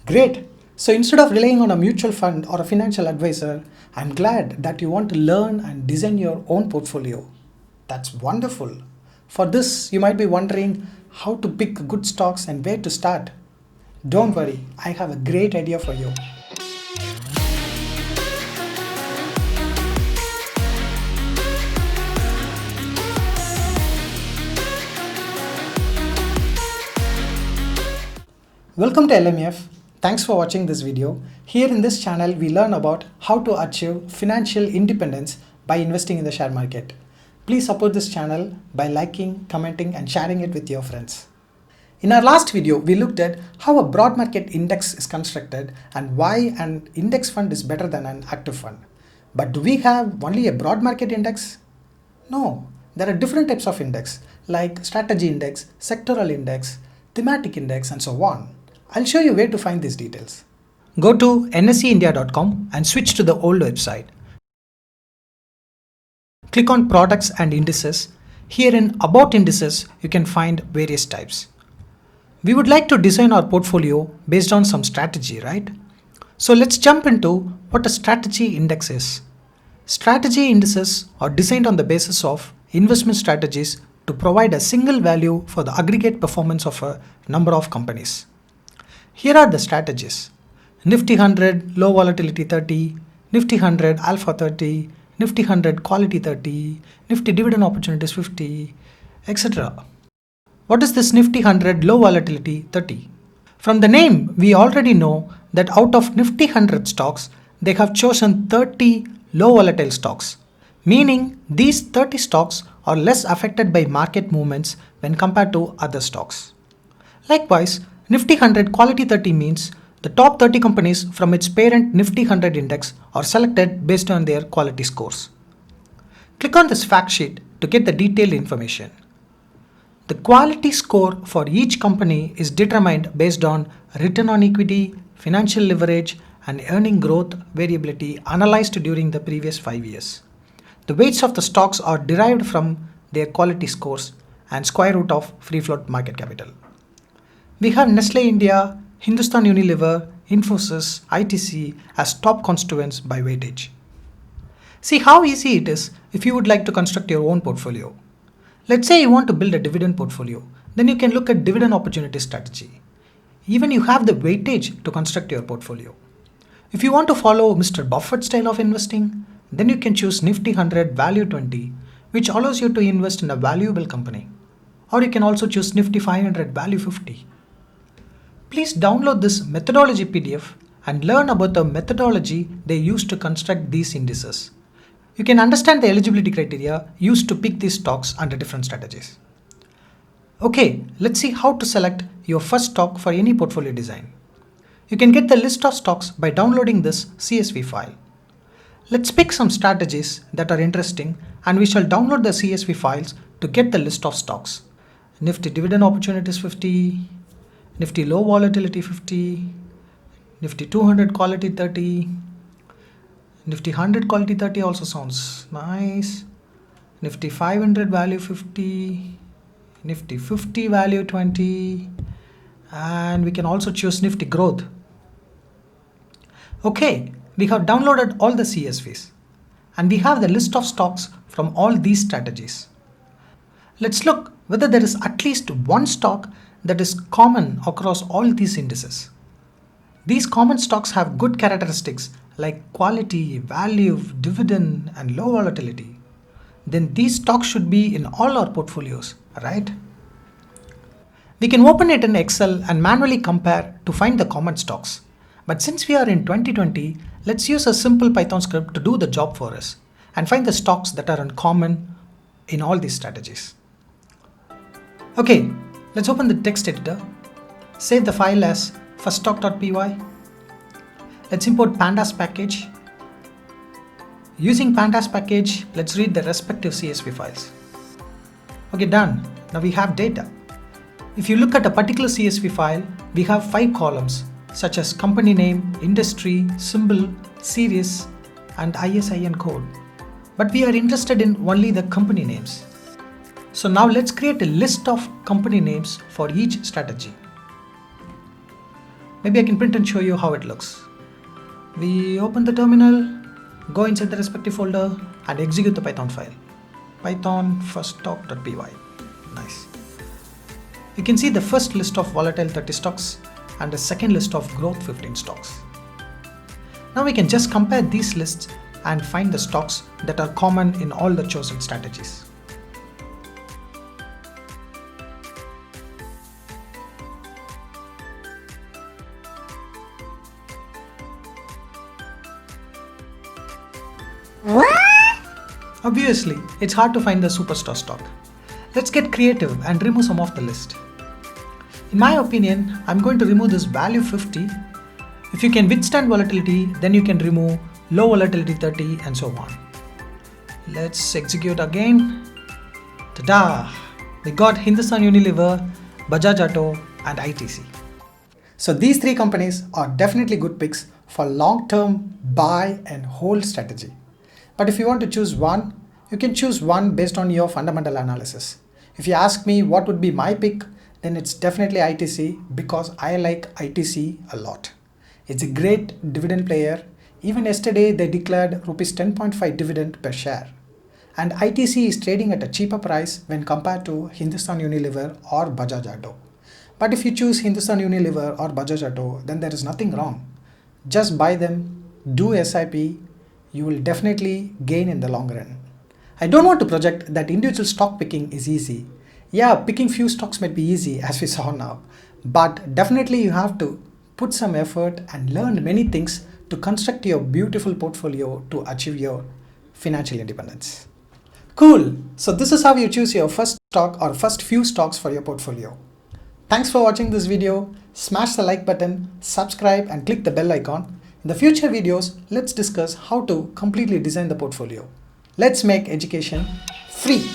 Great. So instead of relying on a mutual fund or a financial advisor, I'm glad that you want to learn and design your own portfolio. That's wonderful. For this, you might be wondering how to pick good stocks and where to start. Don't worry, I have a great idea for you. Welcome to LMF. Thanks for watching this video. Here in this channel, we learn about how to achieve financial independence by investing in the share market. Please support this channel by liking, commenting and sharing it with your friends. In our last video, we looked at how a broad market index is constructed and why an index fund is better than an active fund. But do we have only a broad market index? No, there are different types of index like strategy index, sectoral index, thematic index and so on. I'll show you where to find these details. Go to nseindia.com and switch to the old website. Click on products and indices. Here in about indices, you can find various types. We would like to design our portfolio based on some strategy, right? So let's jump into what a strategy index is. Strategy indices are designed on the basis of investment strategies to provide a single value for the aggregate performance of a number of companies. Here are the strategies: Nifty 100 low volatility 30, Nifty 100 alpha 30, Nifty 100 quality 30, Nifty dividend opportunities 50, etc. What is this Nifty 100 low volatility 30? From the name, we already know that out of Nifty 100 stocks, they have chosen 30 low volatile stocks, meaning these 30 stocks are less affected by market movements when compared to other stocks. Likewise, Nifty 100 Quality 30 means the top 30 companies from its parent Nifty 100 index are selected based on their quality scores. Click on this fact sheet to get the detailed information. The quality score for each company is determined based on return on equity, financial leverage, and earning growth variability analyzed during the previous 5 years. The weights of the stocks are derived from their quality scores and square root of free float market capital. We have Nestle India, Hindustan Unilever, Infosys, ITC as top constituents by weightage. See how easy it is if you would like to construct your own portfolio. Let's say you want to build a dividend portfolio, then you can look at dividend opportunity strategy. Even you have the weightage to construct your portfolio. If you want to follow Mr. Buffett style of investing, then you can choose Nifty 100 Value 20, which allows you to invest in a valuable company. Or you can also choose Nifty 500 Value 50. Please download this methodology PDF and learn about the methodology they use to construct these indices. You can understand the eligibility criteria used to pick these stocks under different strategies. Okay, let's see how to select your first stock for any portfolio design. You can get the list of stocks by downloading this CSV file. Let's pick some strategies that are interesting and we shall download the CSV files to get the list of stocks. Nifty dividend opportunities 50, Nifty low volatility 50, Nifty 200 quality 30, Nifty 100 quality 30 also sounds nice, Nifty 500 value 50, Nifty 50 value 20, and we can also choose Nifty growth. Okay, we have downloaded all the CSVs and we have the list of stocks from all these strategies. Let's look whether there is at least one stock that is common across all these indices. These common stocks have good characteristics like quality, value, dividend, and low volatility. Then these stocks should be in all our portfolios, right? We can open it in Excel and manually compare to find the common stocks. But since we are in 2020, let's use a simple Python script to do the job for us and find the stocks that are uncommon in all these strategies. Okay. Let's open the text editor, save the file as firststock.py. Let's import pandas package. Using pandas package, let's read the respective CSV files. Okay, done. Now we have data. If you look at a particular CSV file, we have 5 columns such as company name, industry, symbol, series, and ISIN code. But we are interested in only the company names. So now let's create a list of company names for each strategy. Maybe I can print and show you how it looks. We open the terminal, go inside the respective folder and execute the Python file. Python firststock.py. Nice. You can see the first list of volatile 30 stocks and the second list of growth 15 stocks. Now we can just compare these lists and find the stocks that are common in all the chosen strategies. Obviously, it's hard to find the superstar stock. Let's get creative and remove some of the list. In my opinion, I'm going to remove this value 50. If you can withstand volatility, then you can remove low volatility 30 and so on. Let's execute again. Ta-da! We got Hindustan Unilever, Bajaj Auto and ITC. So these three companies are definitely good picks for long-term buy and hold strategy. But if you want to choose one, you can choose one based on your fundamental analysis. If you ask me what would be my pick, then it's definitely ITC because I like ITC a lot. It's a great dividend player. Even yesterday they declared rupees 10.5 dividend per share. And ITC is trading at a cheaper price when compared to Hindustan Unilever or Bajaj Auto. But if you choose Hindustan Unilever or Bajaj Auto, then there is nothing wrong. Just buy them, do SIP, you will definitely gain in the long run. I don't want to project that individual stock picking is easy. Yeah, picking few stocks might be easy as we saw now, but definitely you have to put some effort and learn many things to construct your beautiful portfolio to achieve your financial independence. Cool. So this is how you choose your first stock or first few stocks for your portfolio. Thanks for watching this video. Smash the like button, subscribe and click the bell icon. In the future videos, let's discuss how to completely design the portfolio. Let's make education free.